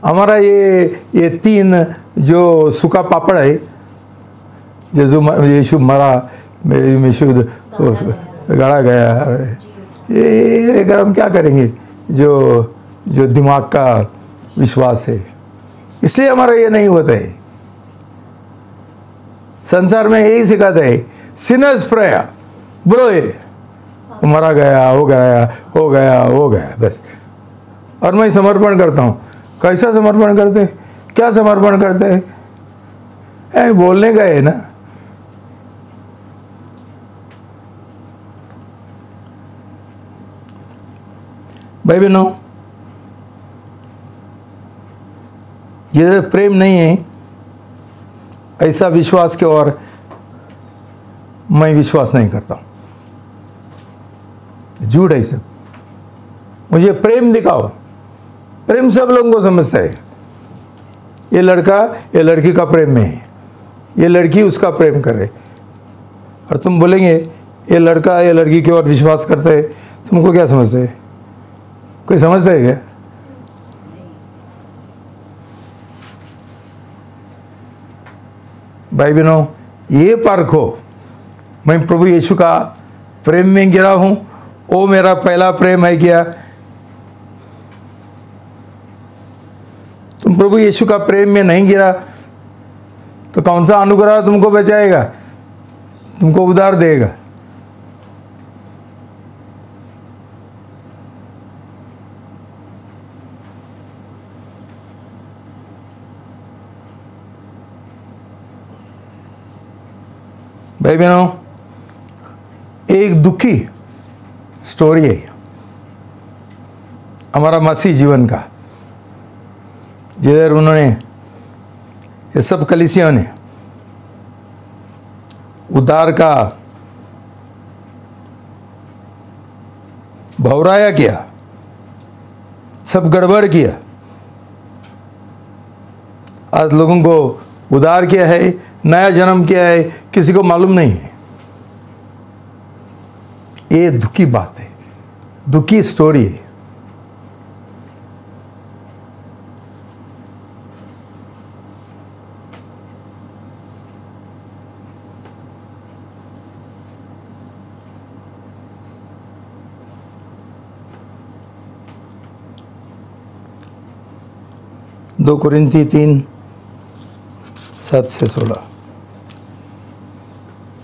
हमारा ये 3 जो सूखा पापड़ है, यीशु मरा, यीशु गाड़ा गया, ये लेकर हम क्या करेंगे? जो दिमाग का विश्वास है, इसलिए हमारा ये नहीं होता है। संसार में यही सिखाते है, सिनर्स प्रेयर, ब्रो ये मरा गया, हो गया, हो गया, हो गया, बस। और मैं समर्पण करता हूँ। कैसा समर्पण करते? क्या समर्पण करते? बोलने गए ना, भाई बहनों, जिधर प्रेम नहीं है ऐसा विश्वास के और मैं विश्वास नहीं करता। झूठ है सब। मुझे प्रेम दिखाओ। प्रेम सब लोगों को समझता है। ये लड़का ये लड़की का प्रेम में है, ये लड़की उसका प्रेम करे, और तुम बोलेंगे ये लड़का ये लड़की की ओर विश्वास करता है, तुमको क्या समझते है? कोई समझता है क्या? भाई बहनों, ये परखो, मैं प्रभु यीशु का प्रेम में गिरा हूं, वो मेरा पहला प्रेम है क्या? तुम प्रभु यीशु का प्रेम में नहीं गिरा तो कौन सा अनुग्रह तुमको बचाएगा, तुमको उद्धार देगा? भाई बहनों, एक दुखी स्टोरी है हमारा मसीह जीवन का, जिधर उन्होंने ये सब कलीसियों ने उद्धार का भौराया किया, सब गड़बड़ किया। आज लोगों को उद्धार किया है, नया जन्म किया है, किसी को मालूम नहीं है। ये दुखी बात है, दुखी स्टोरी है। दो कुरिन्ती 3:7-16।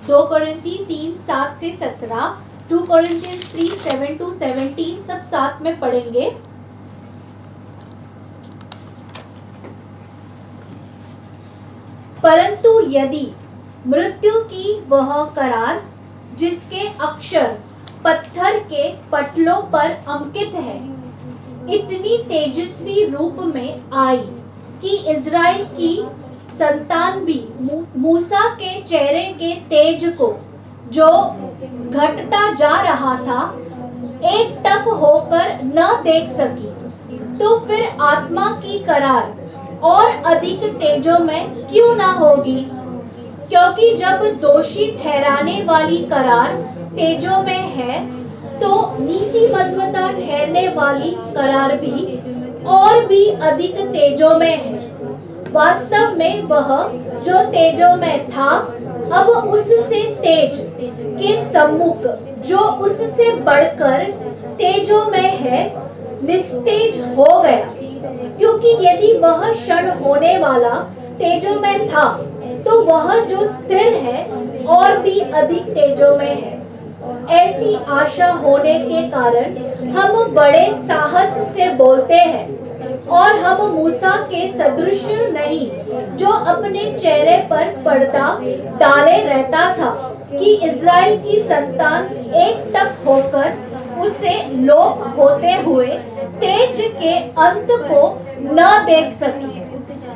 2 कोरिन्ती 3:7-17, 2 Corinthians 3:7-17 सब साथ में पढ़ेंगे। परंतु यदि मृत्यु की वह करार जिसके अक्षर पत्थर के पटलों पर अंकित है इतनी तेजस्वी रूप में आई कि इज़राइल की संतान भी मूसा के चेहरे के तेज को जो घटता जा रहा था एक टक होकर न देख सकी, तो फिर आत्मा की करार और अधिक तेजों में क्यों ना होगी? क्योंकि जब दोषी ठहराने वाली करार तेजों में है तो नीतिमत्ता ठहरने वाली करार भी और भी अधिक तेजों में है। वास्तव में वह जो तेजों में था अब उससे तेज के सम्मुख जो उससे बढ़कर तेजों में है निस्तेज हो गया, क्योंकि यदि वह क्षण होने वाला तेजों में था तो वह जो स्थिर है और भी अधिक तेजों में है। ऐसी आशा होने के कारण हम बड़े साहस से बोलते हैं, और हम मूसा के सदृश नहीं जो अपने चेहरे पर पर्दा डाले रहता था कि इज़राइल की संतान एक टक होकर उसे लोप होते हुए तेज के अंत को न देख सकी,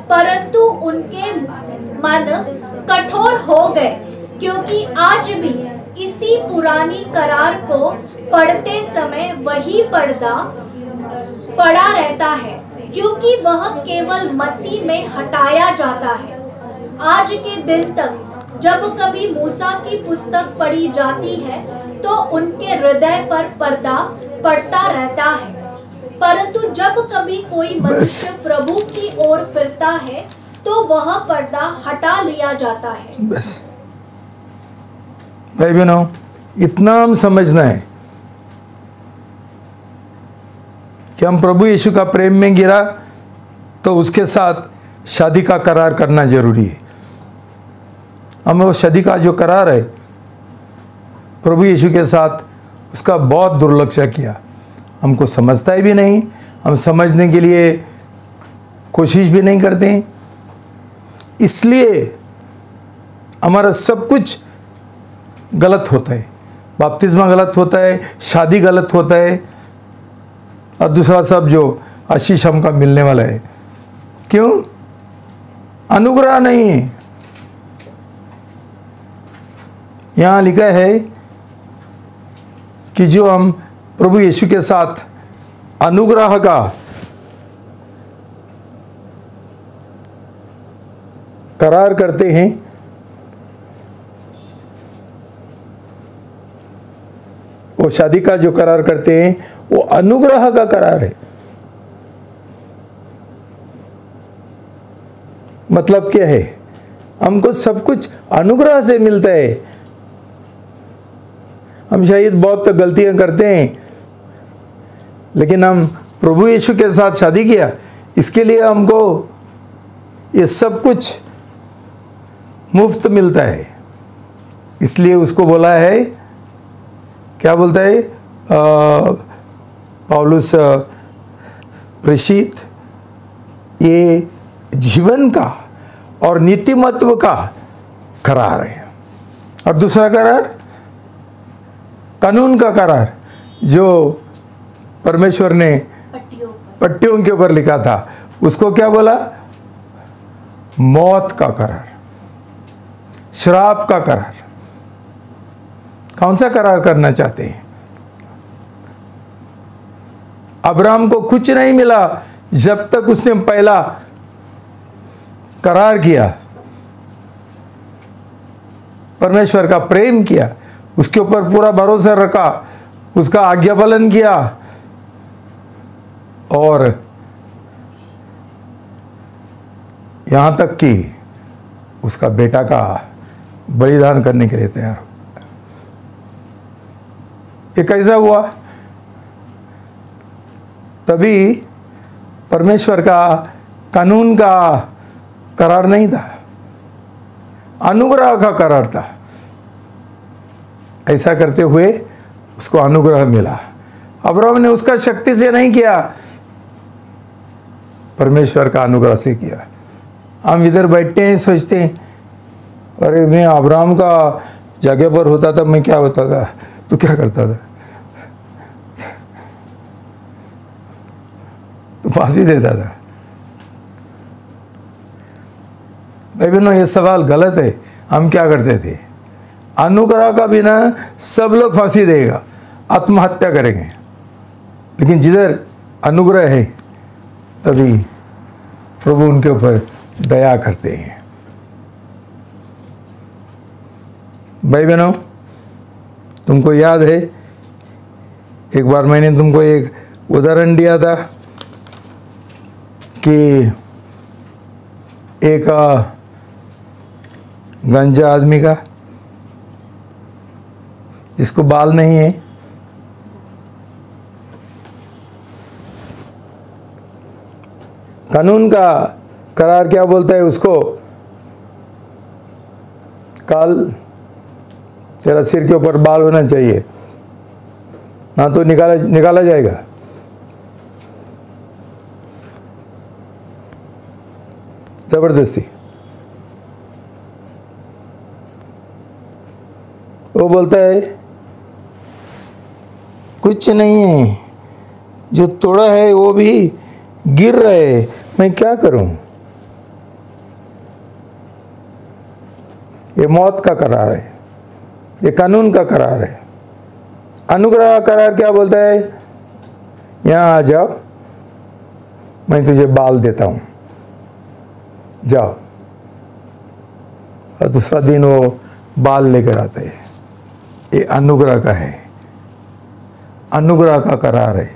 परंतु उनके मन कठोर हो गए, क्योंकि आज भी इसी पुरानी करार को पढ़ते समय वही पर्दा पड़ा रहता है, क्योंकि वह केवल मसीह में हटाया जाता है। आज के दिन तक जब कभी मूसा की पुस्तक पढ़ी जाती है तो उनके हृदय पर पर्दा पड़ता रहता है, परंतु जब कभी कोई मनुष्य प्रभु की ओर फिरता है तो वह पर्दा हटा लिया जाता है। बस भाई बहनों, इतना हम समझना है कि हम प्रभु यीशु का प्रेम में गिरा तो उसके साथ शादी का करार करना जरूरी है। हमें वो शादी का जो करार है प्रभु यीशु के साथ, उसका बहुत दुर्लक्ष्य किया। हमको समझता ही भी नहीं, हम समझने के लिए कोशिश भी नहीं करते हैं, इसलिए हमारा सब कुछ गलत होता है। बपतिस्मा गलत होता है, शादी गलत होता है, और दूसरा सब जो आशीष हमका मिलने वाला है। क्यों? अनुग्रह नहीं है। यहाँ लिखा है कि जो हम प्रभु यीशु के साथ अनुग्रह का करार करते हैं, वो शादी का जो करार करते हैं वो अनुग्रह का करार है। मतलब क्या है? हमको सब कुछ अनुग्रह से मिलता है। हम शायद बहुत गलतियां करते हैं, लेकिन हम प्रभु यीशु के साथ शादी किया, इसके लिए हमको ये सब कुछ मुफ्त मिलता है। इसलिए उसको बोला है, क्या बोलता है पौलुस प्रेषित, ये जीवन का और नीतिमत्व का करार है। और दूसरा करार कानून का करार, जो परमेश्वर ने पट्टियों के ऊपर लिखा था, उसको क्या बोला? मौत का करार, श्राप का करार। कौन सा करार करना चाहते हैं? अब्राहम को कुछ नहीं मिला जब तक उसने पहला करार किया, परमेश्वर का प्रेम किया, उसके ऊपर पूरा भरोसा रखा, उसका आज्ञा पालन किया और यहां तक कि उसका बेटा का बलिदान करने के लिए तैयार हो। ये कैसा हुआ? तभी परमेश्वर का कानून का करार नहीं था, अनुग्रह का करार था। ऐसा करते हुए उसको अनुग्रह मिला। अब्राहम ने उसका शक्ति से नहीं किया, परमेश्वर का अनुग्रह से किया। हम इधर बैठते हैं, सोचते हैं अरे मैं अब्राहम का जगह पर होता था, मैं क्या होता था, तू क्या करता था? तो फांसी देता था। भाई बहनों, ये सवाल गलत है। हम क्या करते थे? अनुग्रह का बिना सब लोग फांसी देगा, आत्महत्या करेंगे। लेकिन जिधर अनुग्रह है तभी प्रभु उनके ऊपर दया करते हैं। भाई बहनों, तुमको याद है एक बार मैंने तुमको एक उदाहरण दिया था कि एक गंजा आदमी का, जिसको बाल नहीं है, कानून का करार क्या बोलता है उसको? काल तेरा सिर के ऊपर बाल होना चाहिए, ना तो निकाला जाएगा। जबरदस्ती। वो बोलता है कुछ नहीं है, जो तोड़ा है वो भी गिर रहे, मैं क्या करूं? ये मौत का करार है, ये कानून का करार है। अनुग्रह का करार क्या बोलता है? यहाँ आ जाओ, मैं तुझे बाल देता हूं, जाओ। और दूसरा दिन वो बाल लेकर आते हैं। ये अनुग्रह का है, अनुग्रह का करार है।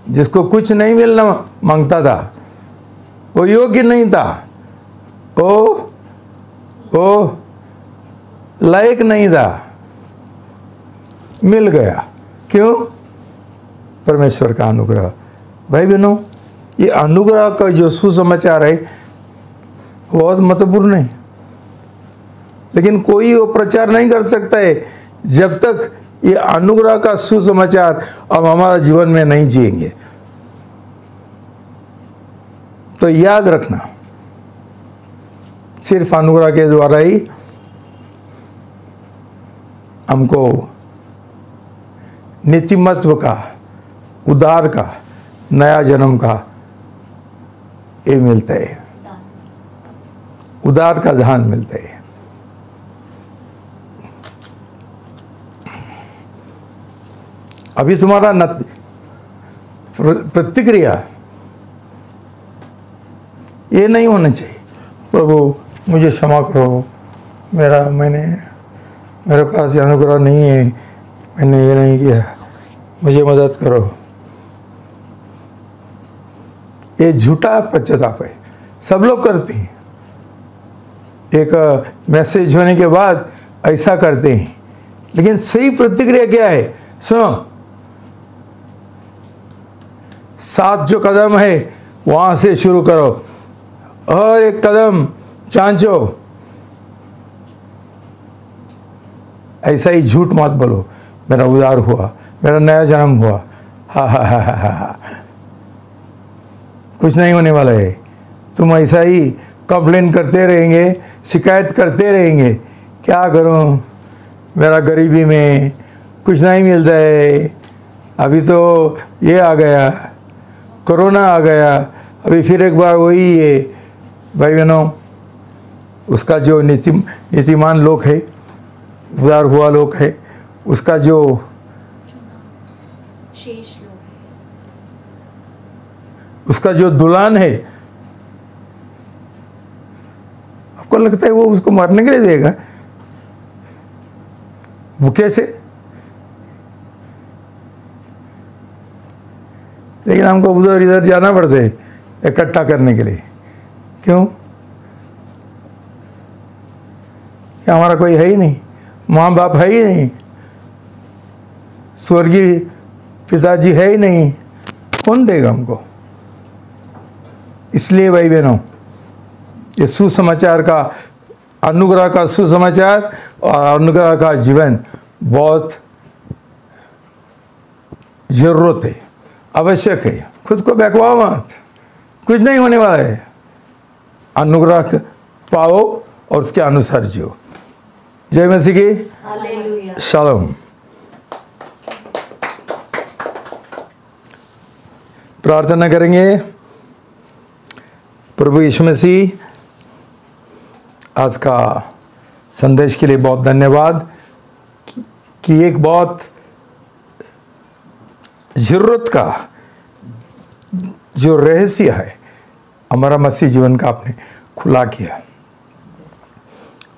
जिसको कुछ नहीं मिलना मांगता था, वो योग्य नहीं था, वो लायक नहीं था, मिल गया। क्यों? परमेश्वर का अनुग्रह। भाई बहनों, ये अनुग्रह का जो सुसमाचार है बहुत महत्वपूर्ण है। लेकिन कोई वो प्रचार नहीं कर सकता है जब तक ये अनुग्रह का सुसमाचार अब हमारा जीवन में नहीं जिएंगे। तो याद रखना, सिर्फ अनुग्रह के द्वारा ही हमको नीतिमत्व का, उद्धार का, नया जन्म का ये मिलता है, उदार का दान मिलता है। अभी तुम्हारा प्रतिक्रिया ये नहीं होना चाहिए, प्रभु मुझे क्षमा करो, मेरे पास ये अनुग्रह नहीं है, मैंने ये नहीं किया, मुझे मदद करो। ये झूठा पश्चाताप है, सब लोग करते हैं। एक मैसेज होने के बाद ऐसा करते हैं, लेकिन सही प्रतिक्रिया क्या है? सुनो, 7 जो कदम है वहां से शुरू करो, और एक कदम जांचो। ऐसा ही झूठ मत बोलो, मेरा उद्धार हुआ, मेरा नया जन्म हुआ, हा हा हा हा हा। कुछ नहीं होने वाला है। तुम ऐसा ही कंप्लेन करते रहेंगे, शिकायत करते रहेंगे। क्या करूं, मेरा गरीबी में कुछ नहीं मिलता है, अभी तो ये आ गया, कोरोना आ गया, अभी फिर एक बार वही है। भाई बहनों, उसका जो नीतिमान लोग है, उदार हुआ लोग है, उसका जो शेष लोग, उसका जो दुल्हन है, आपको लगता है वो उसको मारने के लिए देगा? वो कैसे? लेकिन हमको उधर इधर जाना पड़ता है इकट्ठा करने के लिए। क्यों? क्या हमारा कोई है ही नहीं? माँ बाप है ही नहीं, स्वर्गीय पिताजी है ही नहीं, कौन देगा हमको? इसलिए भाई बहनों, ये सुसमाचार का, अनुग्रह का सुसमाचार और अनुग्रह का जीवन बहुत जरूरत है, आवश्यक है। खुद को बहकाओ मत, कुछ नहीं होने वाला है। अनुग्रह पाओ और उसके अनुसार जियो। जय मसीह की हालेलुया। शालोम। प्रार्थना करेंगे। प्रभु यीशु मसीह, आज का संदेश के लिए बहुत धन्यवाद कि एक बहुत जरूरत का जो रहस्य है हमारा मसीह जीवन का आपने खुला किया।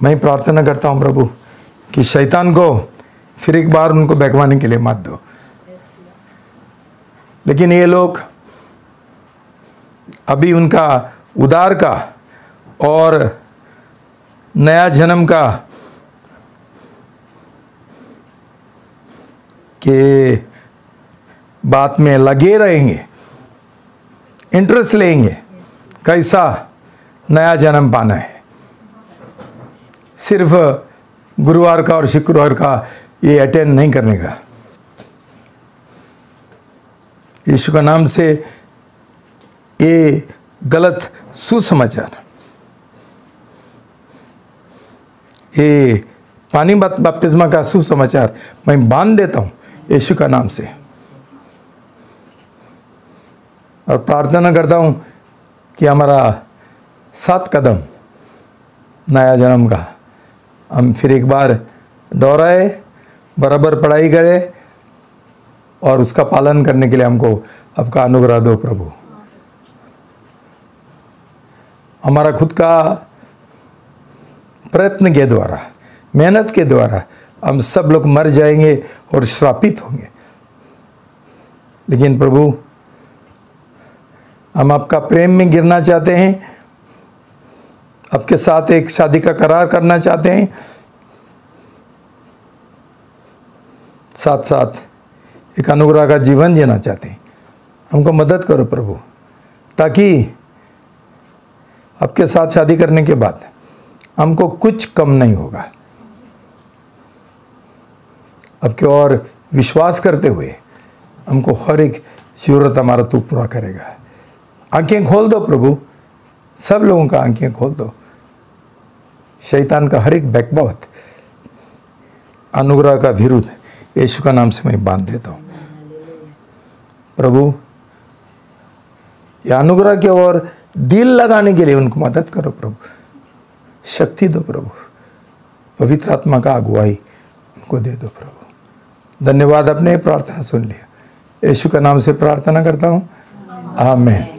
मैं प्रार्थना करता हूँ प्रभु कि शैतान को फिर एक बार उनको बहकवाने के लिए मत दो। लेकिन ये लोग अभी उनका उद्धार का और नया जन्म का के बात में लगे रहेंगे, इंटरेस्ट लेंगे, कैसा नया जन्म पाना है। सिर्फ गुरुवार का और शुक्रवार का ये अटेंड नहीं करने का। यीशु का नाम से ये गलत सुसमाचार, ये पानी बपतिस्मा का सुसमाचार मैं बांध देता हूँ यीशु का नाम से, और प्रार्थना करता हूँ कि हमारा 7 कदम नया जन्म का हम फिर एक बार दोहराए, बराबर पढ़ाई करें और उसका पालन करने के लिए हमको आपका अनुग्रह दो प्रभु। हमारा खुद का प्रयत्न के द्वारा, मेहनत के द्वारा हम सब लोग मर जाएंगे और श्रापित होंगे। लेकिन प्रभु, हम आपका प्रेम में गिरना चाहते हैं, आपके साथ एक शादी का करार करना चाहते हैं, साथ साथ एक अनुग्रह का जीवन जीना चाहते हैं। हमको मदद करो प्रभु, ताकि आपके साथ शादी करने के बाद हमको कुछ कम नहीं होगा। आपके और विश्वास करते हुए हमको हर एक जरूरत हमारा तू पूरा करेगा। आंखें खोल दो प्रभु, सब लोगों का आंखें खोल दो। शैतान का हर एक बकवास अनुग्रह का विरुद्ध यीशु का नाम से मैं बांध देता हूँ। प्रभु, या अनुग्रह की ओर दिल लगाने के लिए उनको मदद करो प्रभु, शक्ति दो प्रभु, पवित्र आत्मा का अगुवाई उनको दे दो प्रभु। धन्यवाद, अपने प्रार्थना सुन लिया। यीशु का नाम से प्रार्थना करता हूँ, आमीन।